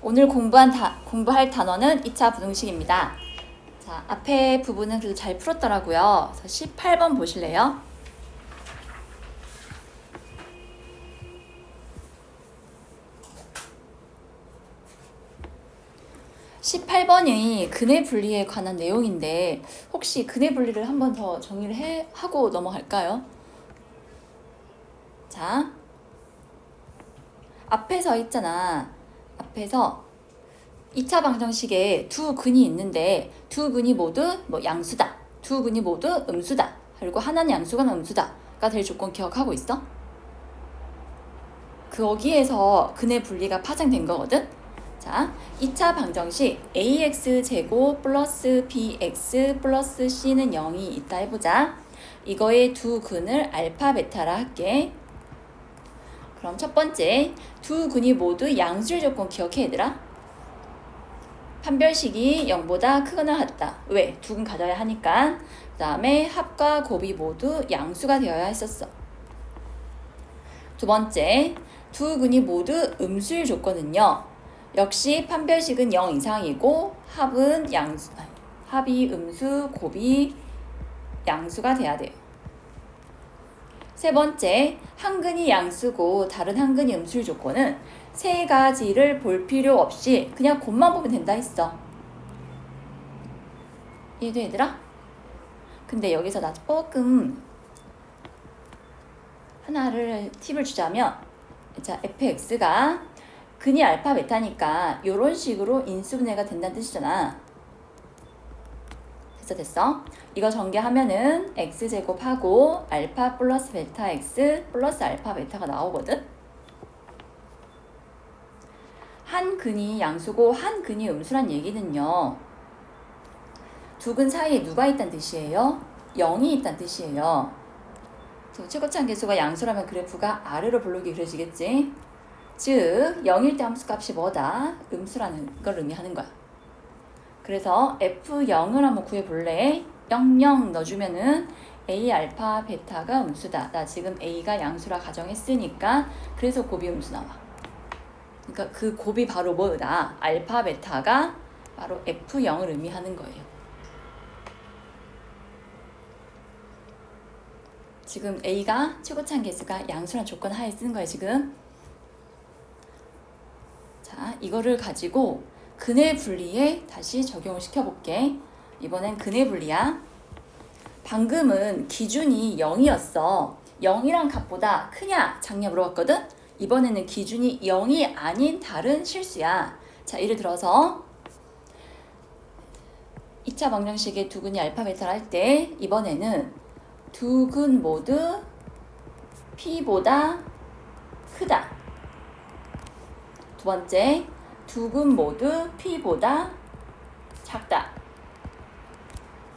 오늘 공부할 단어는 2차 부등식입니다. 자, 앞에 부분은 그래도 잘 풀었더라고요. 그래서 18번 보실래요? (18번이) 근의 분리에 관한 내용인데 혹시 근의 분리를 한 번 더 정리를 하고 넘어갈까요? 자, 앞에서 있잖아. 앞에서 2차 방정식에 두 근이 있는데 두 근이 모두 양수다. 두 근이 모두 음수다. 그리고 하나는 양수가 음수다가 될 조건 기억하고 있어? 거기에서 근의 분리가 파생된 거거든? 자, 2차 방정식 ax제곱 플러스 bx 플러스 c는 0이 있다 해보자. 이거의 두 근을 알파 베타라 할게. 그럼 첫 번째, 두 근이 모두 양수일 조건 기억해 얘들아. 판별식이 0보다 크거나 같다. 왜? 두 근 가져야 하니까. 그 다음에 합과 곱이 모두 양수가 되어야 했었어. 두 번째, 두 근이 모두 음수일 조건은요. 역시 판별식은 0 이상이고 합이 음수, 곱이 양수가 돼야 돼요. 세 번째, 한 근이 양수고 다른 한 근이 음수일 조건은 세 가지를 볼 필요 없이 그냥 곱만 보면 된다 했어. 이해돼 얘들아? 근데 여기서 나 조금 하나를 팁을 주자면, 자, fx가 근이 알파 베타니까 이런 식으로 인수분해가 된다는 뜻이잖아. 됐어. 이거 전개하면은 x제곱하고 알파 플러스 베타 x 플러스 알파 베타가 나오거든. 한 근이 양수고 한 근이 음수란 얘기는요. 두 근 사이에 누가 있다는 뜻이에요? 0이 있다는 뜻이에요. 최고차항 계수가 양수라면 그래프가 아래로 볼록이 그려지겠지. 즉 0일 때 함수값이 뭐다? 음수라는 걸 의미하는 거야. 그래서 F0을 한번 구해볼래? 00 넣어주면은 A 알파 베타가 음수다. 나 지금 A가 양수라 가정했으니까 그래서 곱이 음수 나와. 그러니까 그 곱이 바로 뭐다? 알파 베타가 바로 F0을 의미하는 거예요. 지금 A가 최고차항 계수가 양수란 조건 하에 쓰는 거예요, 지금. 자, 이거를 가지고 근의 분리에 다시 적용을 시켜볼게. 이번엔 근의 분리야. 방금은 기준이 0이었어. 0이란 값보다 크냐 작냐 물어봤거든? 이번에는 기준이 0이 아닌 다른 실수야. 자, 예를 들어서 2차 방정식의 두 근이 알파 베타를 할 때 이번에는 두 근 모두 P보다 크다. 두 번째, 두 근 모두 P보다 작다.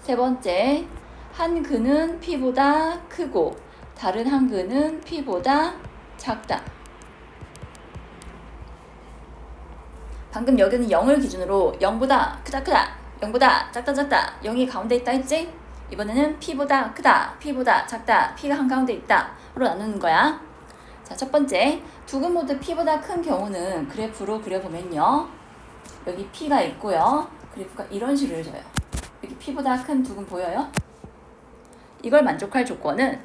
세 번째, 한 근은 P보다 크고 다른 한 근은 P보다 작다. 방금 여기는 0을 기준으로 0보다 크다 0보다 작다 0이 가운데 있다 했지? 이번에는 P보다 크다, P보다 작다, P가 한가운데 있다 로 나누는 거야. 자, 첫 번째, 두 근 모두 P보다 큰 경우는 그래프로 그려보면요. 여기 P가 있고요. 그래프가 이런 식으로 그려져요. 여기 P보다 큰 두 근 보여요? 이걸 만족할 조건은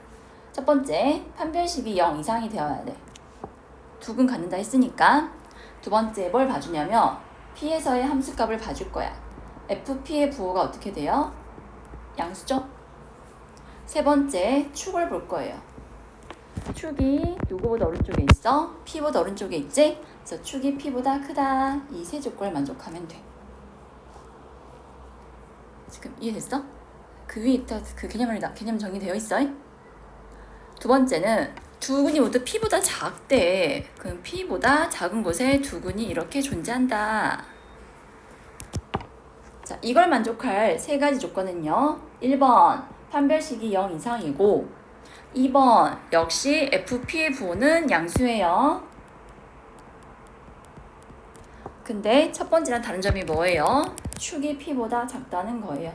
첫 번째, 판별식이 0 이상이 되어야 돼. 두 근 갖는다 했으니까. 두 번째, 뭘 봐주냐면 P에서의 함수값을 봐줄 거야. FP의 부호가 어떻게 돼요? 양수죠? 세 번째, 축을 볼 거예요. 축이 누구보다 오른쪽에 있어? P보다 오른쪽에 있지? 그래서 축이 P보다 크다. 이 세 조건을 만족하면 돼. 지금 이해됐어? 그 위에 있다. 그 개념 정리되어 있어. 두 번째는 두 근이 모두 P보다 작대. 그럼 P보다 작은 곳에 두 근이 이렇게 존재한다. 자, 이걸 만족할 세 가지 조건은요. 1번, 판별식이 0 이상이고 2번, 역시 FP의 부호는 양수예요. 근데 첫 번째랑 다른 점이 뭐예요? 축이 P보다 작다는 거예요.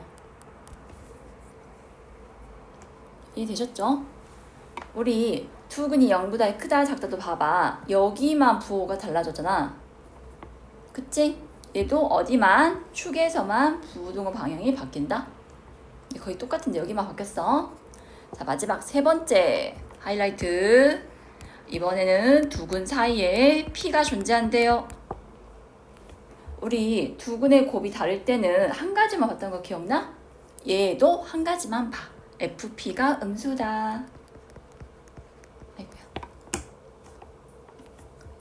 이해되셨죠? 우리 두 근이 0보다 크다 작다도 봐봐. 여기만 부호가 달라졌잖아. 그치? 얘도 어디만 축에서만 부동의 방향이 바뀐다. 거의 똑같은데 여기만 바뀌었어. 자, 마지막 세 번째 하이라이트. 이번에는 두근 사이에 P가 존재한대요. 우리 두근의 곱이 다를 때는 한 가지만 봤던 거 기억나? 얘도 한 가지만 봐. FP가 음수다. 아이고야.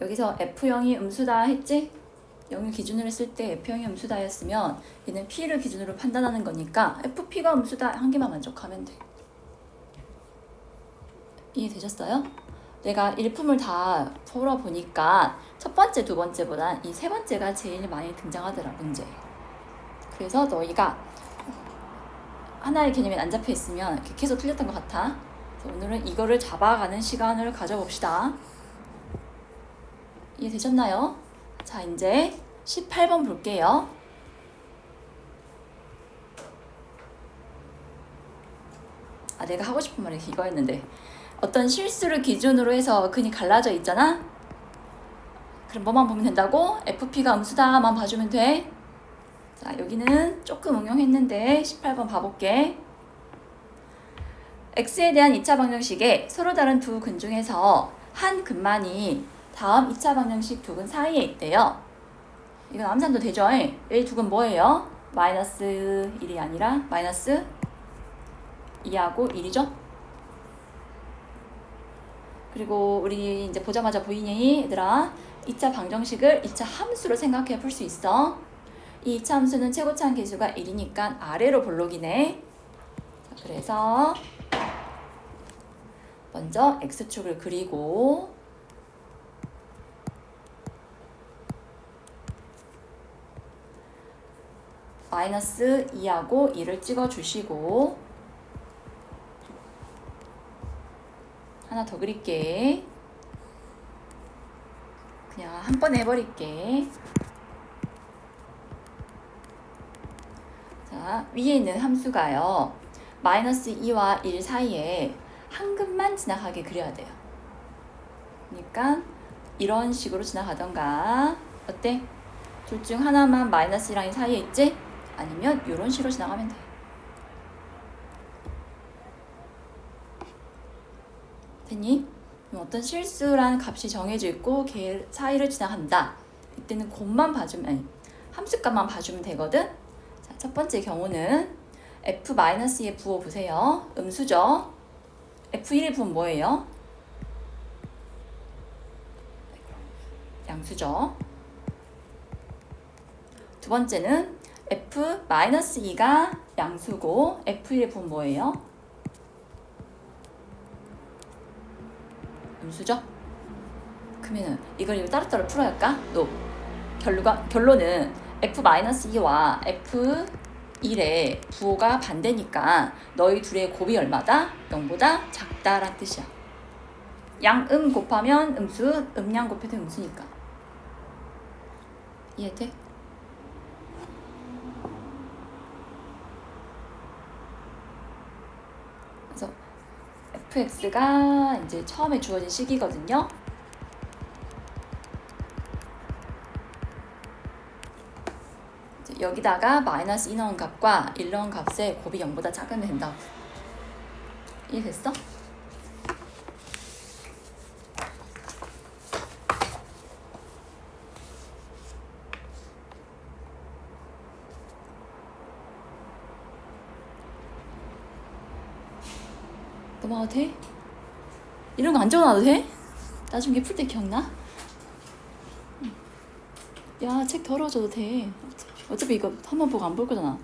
여기서 F0이 음수다 했지? 0을 기준으로 했을 때 F0이 음수다 했으면 얘는 P를 기준으로 판단하는 거니까 FP가 음수다 한 개만 만족하면 돼. 이해되셨어요? 내가 일품을 다 풀어보니까 첫 번째, 두 번째보단 이 세 번째가 제일 많이 등장하더라, 문제에. 그래서 너희가 하나의 개념이 안 잡혀 있으면 이렇게 계속 틀렸던 것 같아. 그래서 오늘은 이거를 잡아가는 시간을 가져봅시다. 이해되셨나요? 자, 이제 18번 볼게요. 내가 하고 싶은 말이 이거였는데 어떤 실수를 기준으로 해서 근이 갈라져 있잖아? 그럼 뭐만 보면 된다고? FP가 음수다만 봐주면 돼. 자, 여기는 조금 응용했는데 18번 봐볼게. X에 대한 2차 방정식에 서로 다른 두 근 중에서 한 근만이 다음 2차 방정식 두 근 사이에 있대요. 이건 암산도 되죠? 이 두 근 뭐예요? 마이너스 1이 아니라 마이너스 2하고 1이죠? 그리고 우리 이제 보자마자 보이니 얘들아 2차 방정식을 2차 함수로 생각해 볼 수 있어. 이 2차 함수는 최고차항 계수가 1이니까 아래로 볼록이네. 자, 그래서 먼저 x축을 그리고 마이너스 2하고 2를 찍어 주시고 하나 더 그릴게. 그냥 한 번에 해버릴게. 자, 위에 있는 함수가요. 마이너스 2와 1 사이에 한 근만 지나가게 그려야 돼요. 그러니까 이런 식으로 지나가던가 어때? 둘 중 하나만 마이너스 1랑 2 사이에 있지? 아니면 이런 식으로 지나가면 돼. 됐니? 어떤 실수라는 값이 정해져 있고 걔 사이를 지나간다. 이때는 곱만 봐주면 아니 함수값만 봐주면 되거든. 자, 첫 번째 경우는 F-2의 부호 보세요. 음수죠. F1의 부호는 뭐예요? 양수죠. 두 번째는 F-2가 양수고 F1의 부호는 뭐예요? 음수죠? 그러면은 이걸 따로따로 풀어야 할까? 결론은 F-2와 F1의 부호가 반대니까 너희 둘의 곱이 얼마다? 0보다 작다란 뜻이야. 양음 곱하면 음수, 음양 곱해도 음수니까. 이해돼? 그래서 fx가 이제 처음에 주어진 식이거든요. 여기다가 마이너스 2 넣은 값과 1 넣은 값의 곱이 0보다 작으면 된다고. 이해됐어? 넘어가도 돼? 이런 거 안 적어놔도 돼? 나중에 풀 때 기억나? 야, 책 덜어줘도 돼. 어차피 이거 한 번 보고 안 볼 거잖아.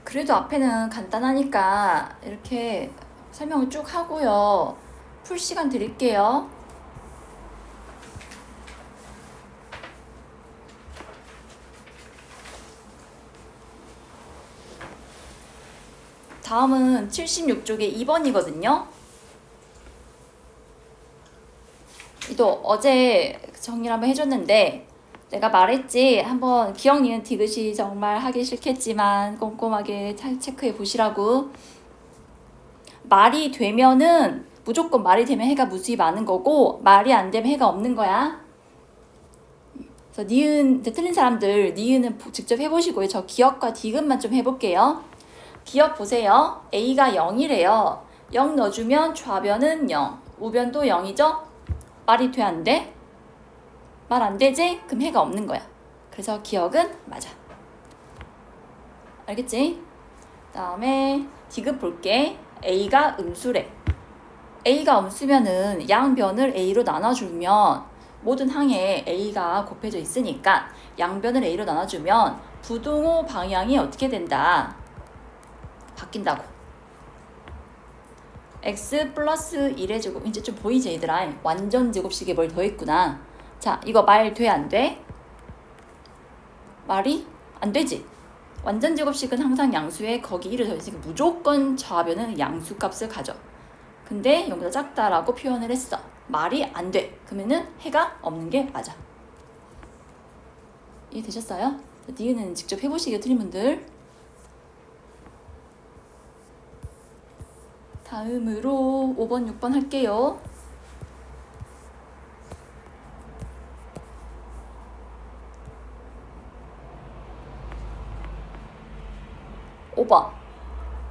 그래도 앞에는 간단하니까 이렇게 설명을 쭉 하고요. 풀 시간 드릴게요. 다음은 76쪽에 2번이거든요. 이도 어제 정리를 한번 해줬는데 내가 말했지, 한번 기억 니은 디귿이 정말 하기 싫겠지만 꼼꼼하게 체크해 보시라고. 말이 되면은 무조건 말이 되면 해가 무수히 많은 거고, 말이 안 되면 해가 없는 거야. 그래서 니은 틀린 사람들 니은은 직접 해보시고요. 저 기억과 디귿만 좀 해볼게요. 기억 보세요. A가 0이래요. 0 넣어주면 좌변은 0, 우변도 0이죠? 말이 돼, 안 돼? 말 안 되지? 그럼 해가 없는 거야. 그래서 기억은 맞아. 알겠지? 다음에 디귿 볼게. A가 음수래. A가 음수면은 양변을 A로 나눠주면 모든 항에 A가 곱해져 있으니까 양변을 A로 나눠주면 부등호 방향이 어떻게 된다? 바뀐다고. x 플러스 1의 제곱. 이제 좀 보이지 얘들아? 완전 제곱식에 뭘 더했구나. 자, 이거 말 돼, 안 돼? 말이 안 되지. 완전 제곱식은 항상 양수에 거기 1을 더했으니까 무조건 좌변은 양수값을 가져. 근데 0보다 작다라고 표현을 했어. 말이 안 돼. 그러면은 해가 없는 게 맞아. 이해되셨어요? 니은은 직접 해보시게 틀린 분들. 다음으로 5번, 6번 할게요.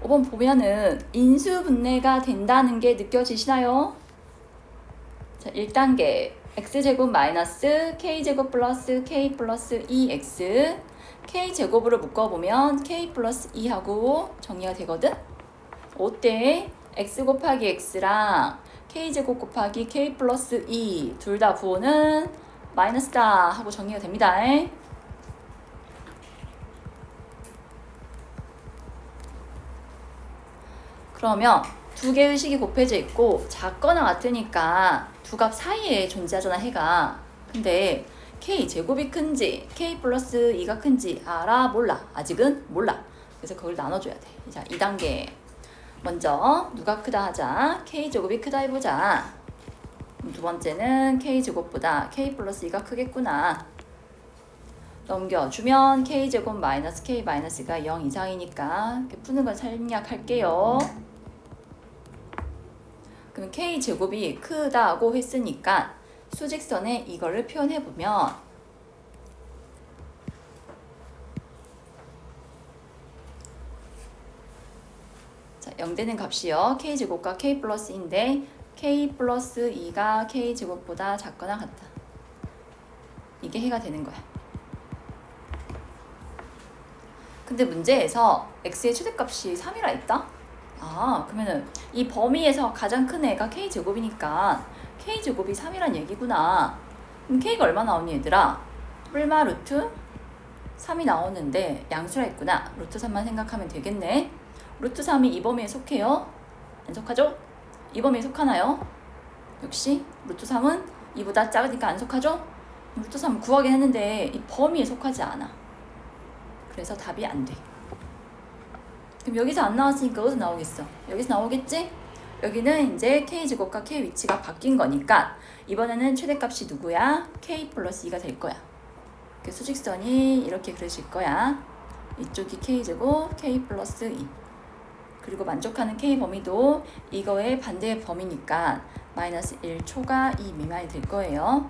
5번 보면은 인수분해가 된다는 게 느껴지시나요? 자, 1단계 x제곱 마이너스 k제곱 플러스 k 플러스 2x, k제곱으로 묶어보면 k 플러스 2하고 정리가 되거든? 어때? x 곱하기 x랑 k제곱 곱하기 k 플러스 2 둘 다 부호는 마이너스다 하고 정리가 됩니다. 그러면 두 개의 식이 곱해져 있고 작거나 같으니까 두 값 사이에 존재하잖아, 해가. 근데 k제곱이 큰지 k 플러스 2가 큰지 알아? 몰라? 아직은 몰라. 그래서 그걸 나눠줘야 돼. 자, 2단계 먼저 누가 크다 하자. k제곱이 크다 해보자. 두 번째는 k제곱보다 k 플러스 2가 크겠구나. 넘겨주면 k제곱 마이너스 k 마이너스가 0 이상이니까 이렇게 푸는 걸 생략할게요. 그럼 k제곱이 크다고 했으니까 수직선에 이거를 표현해보면 자, 0 되는 값이요. k제곱과 k 플러스 2인데 k 플러스 2가 k제곱보다 작거나 같다. 이게 해가 되는 거야. 근데 문제에서 x의 최대값이 3이라 했다? 아, 그러면은 이 범위에서 가장 큰 애가 k제곱이니까 k제곱이 3이란 얘기구나. 그럼 k가 얼마 나오니 얘들아? 뿔마 루트 3이 나오는데 양수라 했구나. 루트 3만 생각하면 되겠네. 루트 3이 이 범위에 속해요? 안 속하죠? 이 범위에 속하나요? 역시 루트 3은 2보다 작으니까 안 속하죠? 루트 3은 구하긴 했는데 이 범위에 속하지 않아. 그래서 답이 안 돼. 그럼 여기서 안 나왔으니까 어디서 나오겠어? 여기서 나오겠지? 여기는 이제 k제곱과 k 위치가 바뀐 거니까 이번에는 최대값이 누구야? k 플러스 2가 될 거야. 수직선이 이렇게 그려질 거야. 이쪽이 k제곱, k 플러스 2. 그리고 만족하는 k 범위도 이거의 반대의 범위니까 마이너스 1초가 2 미만이 될 거예요.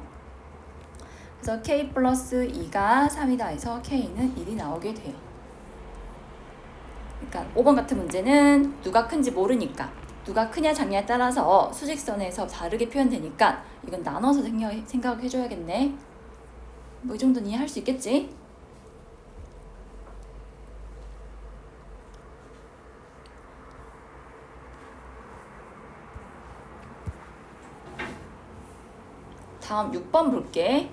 그래서 k 플러스 2가 3이다 해서 k는 1이 나오게 돼요. 그러니까 5번 같은 문제는 누가 큰지 모르니까 누가 크냐 작냐에 따라서 수직선에서 다르게 표현되니까 이건 나눠서 생각해줘야겠네. 뭐 이 정도는 이해할 수 있겠지? 다음 6번 볼게.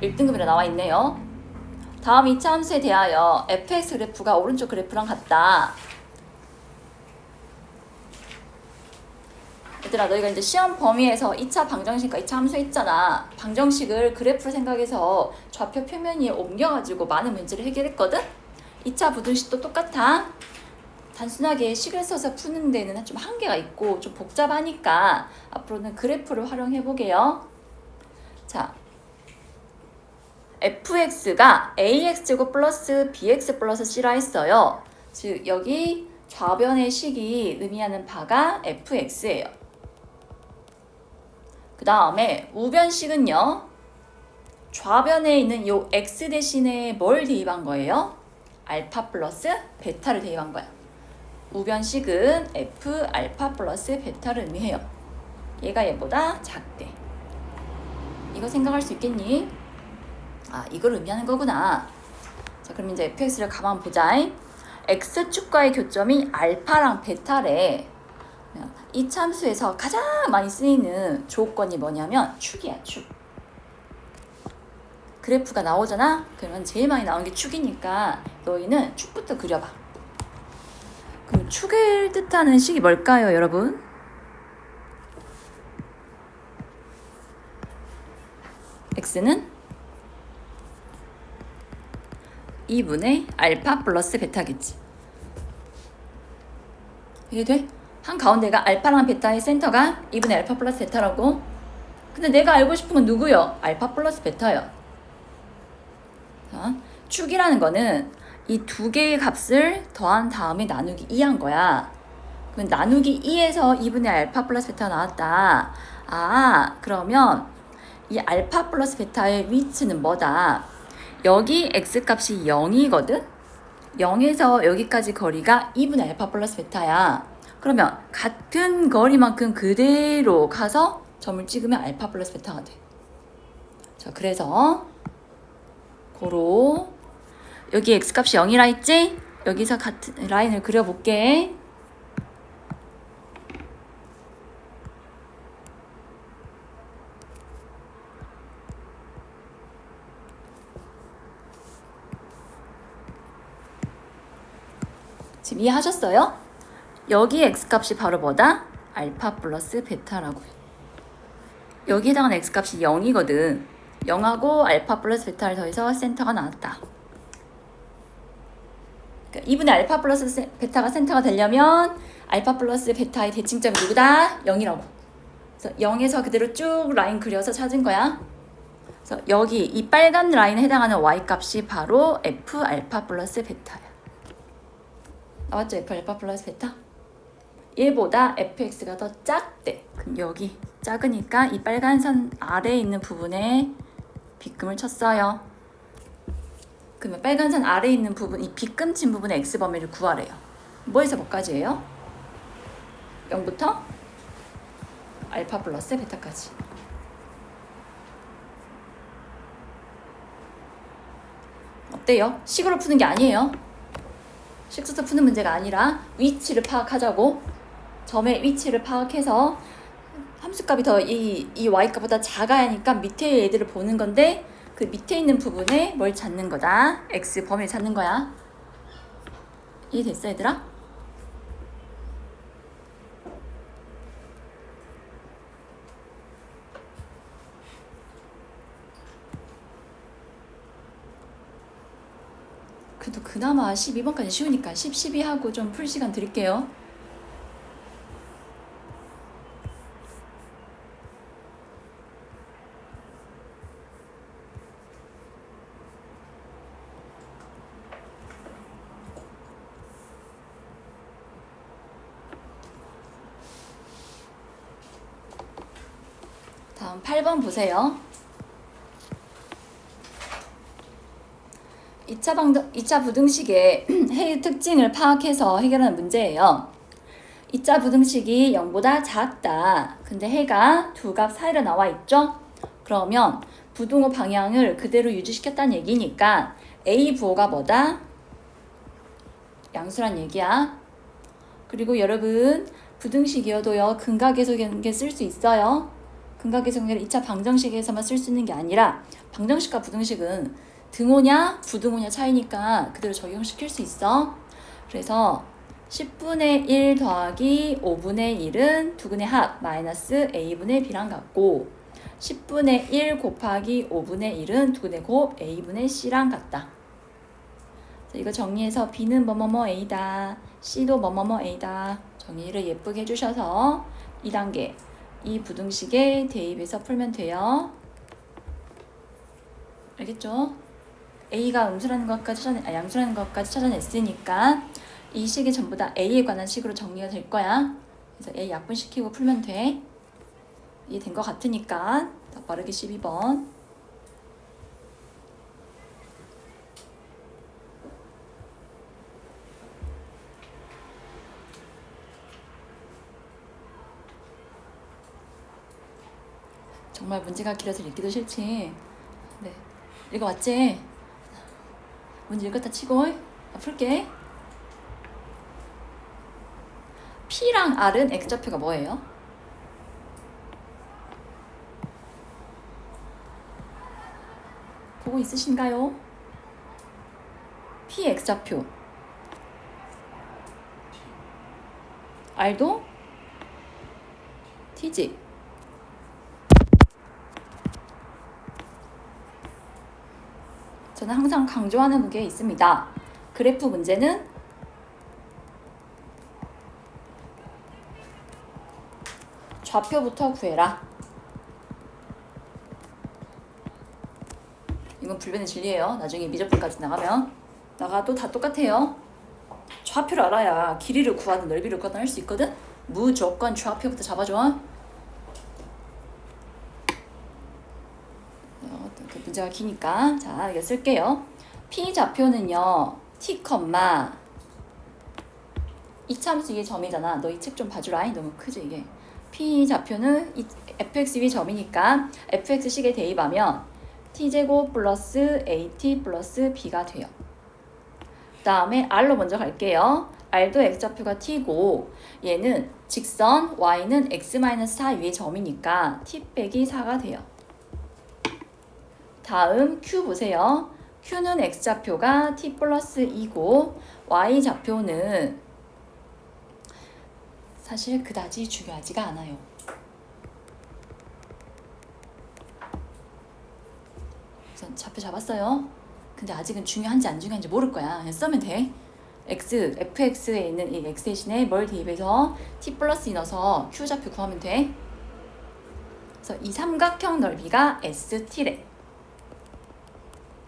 (1등급이라) 나와 있네요. 다음 2차 함수에 대하여 fx 그래프가 오른쪽 그래프랑 같다. 얘들아 너희가 이제 시험 범위에서 2차 방정식과 2차 함수 했잖아. 방정식을 그래프로 생각해서 좌표 표면 위에 옮겨가지고 많은 문제를 해결했거든? 2차 부등식도 똑같아. 단순하게 식을 써서 푸는 데는 좀 한계가 있고 좀 복잡하니까 앞으로는 그래프를 활용해 보게요. 자, fx가 ax제곱 플러스 bx 플러스 c라 했어요. 즉 여기 좌변의 식이 의미하는 바가 fx예요. 그 다음에 우변식은요. 좌변에 있는 이 x 대신에 뭘 대입한 거예요? 알파 플러스 베타를 대입한 거야. 우변식은 f 알파 플러스 베타를 의미해요. 얘가 얘보다 작대. 이거 생각할 수 있겠니? 아, 이걸 의미하는 거구나. 자, 그럼 이제 fx를 가만 보자. x축과의 교점이 알파랑 베타래. 이 참수에서 가장 많이 쓰이는 조건이 뭐냐면 축이야, 축. 그래프가 나오잖아? 그러면 제일 많이 나오는 게 축이니까 너희는 축부터 그려봐. 그럼 축을 뜻하는 식이 뭘까요, 여러분? x는 2분의 알파 플러스 베타겠지. 이게 돼? 한가운데가 알파랑 베타의 센터가 2분의 알파 플러스 베타라고. 근데 내가 알고 싶은 건 누구요? 알파 플러스 베타요. 자, 축이라는 거는 이 두 개의 값을 더한 다음에 나누기 2한 거야. 그럼 나누기 2에서 2분의 알파 플러스 베타가 나왔다. 아, 그러면 이 알파 플러스 베타의 위치는 뭐다? 여기 x값이 0이거든? 0에서 여기까지 거리가 2분의 알파 플러스 베타야. 그러면 같은 거리만큼 그대로 가서 점을 찍으면 알파 플러스 베타가 돼. 자, 그래서 고로 여기 x값이 0이라 했지? 여기서 같은 라인을 그려볼게. 지금 이해하셨어요? 여기 x값이 바로 뭐다? 알파 플러스 베타라고요. 여기에 해당하는 x값이 0이거든. 0하고 알파 플러스 베타를 더해서 센터가 나왔다. 그러니까 2분의 알파 플러스 베타가 센터가 되려면 알파 플러스 베타의 대칭점이 누구다? 0이라고. 그래서 0에서 그대로 쭉 라인 그려서 찾은 거야. 그래서 여기 이 빨간 라인에 해당하는 y값이 바로 f 알파 플러스 베타야. 나왔죠? f 알파 플러스 베타? 얘보다 fx가 더 작대. 그럼 여기 작으니까 이 빨간 선 아래에 있는 부분에 빗금을 쳤어요. 그러면 빨간 선 아래에 있는 부분, 이 빗금 친 부분의 x범위를 구하래요. 뭐에서 뭐까지예요? 0부터 알파 플러스 베타까지. 어때요? 식으로 푸는 게 아니에요. 식 써서 푸는 문제가 아니라 위치를 파악하자고. 점의 위치를 파악해서 함수값이 더 이 y값보다 작아야 하니까 밑에 애들을 보는 건데 그 밑에 있는 부분에 뭘 찾는 거다. x 범위를 찾는 거야. 이해됐어, 얘들아? 그래도 그나마 12번까지 쉬우니까 10, 12 하고 좀 풀 시간 드릴게요. 다음 8번 보세요. 2차 부등식의 해의 특징을 파악해서 해결하는 문제예요. 2차 부등식이 0보다 작다. 근데 해가 두 값 사이로 나와 있죠? 그러면 부등호 방향을 그대로 유지시켰다는 얘기니까 A 부호가 뭐다? 양수란 얘기야. 그리고 여러분 부등식이어도요 근각계속연계 쓸 수 있어요. 근각계속연계를 2차 방정식에서만 쓸 수 있는 게 아니라 방정식과 부등식은 등호냐 부등호냐 차이니까 그대로 적용시킬 수 있어. 그래서 10분의 1 더하기 5분의 1은 두근의 합 마이너스 a분의 b랑 같고 10분의 1 곱하기 5분의 1은 두근의 곱 a분의 c랑 같다. 이거 정리해서 b는 뭐뭐뭐 a다. c도 뭐뭐뭐 a다. 정리를 예쁘게 해주셔서 2단계 이 부등식에 대입해서 풀면 돼요. 알겠죠? a가 음수라는 것까지 양수라는 것까지 찾아냈으니까 이 식이 전부 다 a에 관한 식으로 정리가 될 거야. 그래서 a 약분시키고 풀면 돼. 이해된 것 같으니까 더 빠르게 12번. 정말 문제가 길어서 읽기도 싫지. 네, 읽어왔지? 문제 읽었다 치고 풀게. P랑 R은 X좌표가 뭐예요? 보고 있으신가요? P X좌표 R도 T지. 저는 항상 강조하는 게 있습니다. 그래프 문제는 좌표부터 구해라. 이건 불변의 진리예요. 나중에 미적분까지 나가도 다 똑같아요. 좌표를 알아야 길이를 구하든 넓이를 구하든 할 수 있거든. 무조건 좌표부터 잡아줘. 그 문제가 기니까 자 이거 쓸게요. P 좌표는요 T, 이참수 이게 점이잖아. 너 이 책 좀 봐주라. 너무 크지 이게. P 좌표는 fx이 점이니까 fx식에 대입하면 t제곱 플러스 at 플러스 b가 돼요. 그 다음에 r로 먼저 갈게요. r도 x좌표가 t고 얘는 직선 y는 x-4 위의 점이니까 t 빼기 4가 돼요. 다음 q 보세요. q는 x좌표가 t 플러스 2고 y좌표는 사실 그다지 중요하지가 않아요. 우선 좌표 잡았어요. 근데 아직은 중요한지 안 중요한지 모를 거야. 그냥 쓰면 돼. fx에 있는 이 x 대신에 뭘 대입해서 t 플러스 2 넣어서 q 좌표 구하면 돼. 그래서 이 삼각형 넓이가 st래.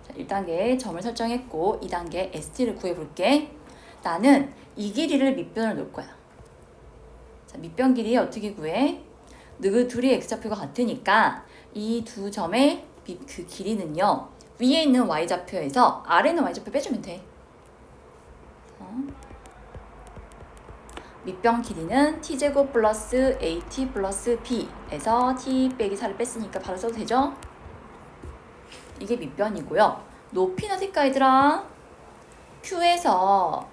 자, 1단계 점을 설정했고 2단계 st를 구해볼게. 나는 이 길이를 밑변을 놓을 거야. 자, 밑변 길이 어떻게 구해? 그 둘이 x좌표가 같으니까 이 두 점의 그 길이는요. 위에 있는 y좌표에서 아래에 있는 y좌표 빼주면 돼. 밑변 길이는 t제곱 플러스 at 플러스 b에서 t 빼기 4를 뺐으니까 바로 써도 되죠? 이게 밑변이고요. 높이는 어딜까 얘들아? q에서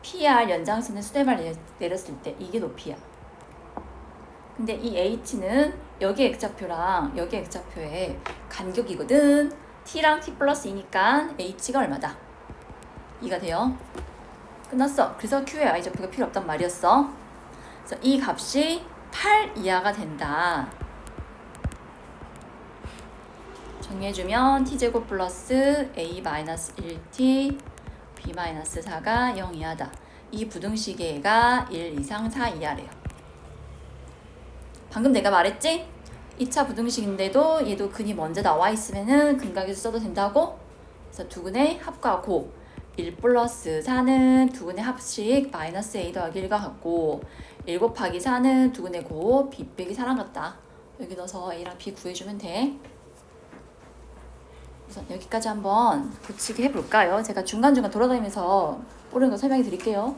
PR 연장선의 수렴을 내렸을 때 이게 높이야. 근데 이 h는 여기 x좌표랑 여기 x좌표의 간격이거든. t랑 t 플러스 2니까 h가 얼마다? 2가 돼요. 끝났어. 그래서 q의 y좌표가 필요 없단 말이었어. 그래서 이 값이 8 이하가 된다. 정리해주면 t제곱 플러스 a-1t b-4가 0 이하다. 이 부등식의 애가 1 이상 4 이하래요. 방금 내가 말했지? 2차 부등식인데도 얘도 근이 먼저 나와 있으면은 근각에서 써도 된다고? 그래서 두근의 합과 곱 1 플러스 4는 두근의 합식 마이너스 a 더하기 1과 같고 1 곱하기 4는 두근의 곱 b 빼기 4랑 같다. 여기 넣어서 a랑 b 구해주면 돼. 우선 여기까지 한번 고치기 해볼까요? 제가 중간중간 돌아다니면서 모르는 거 설명해 드릴게요.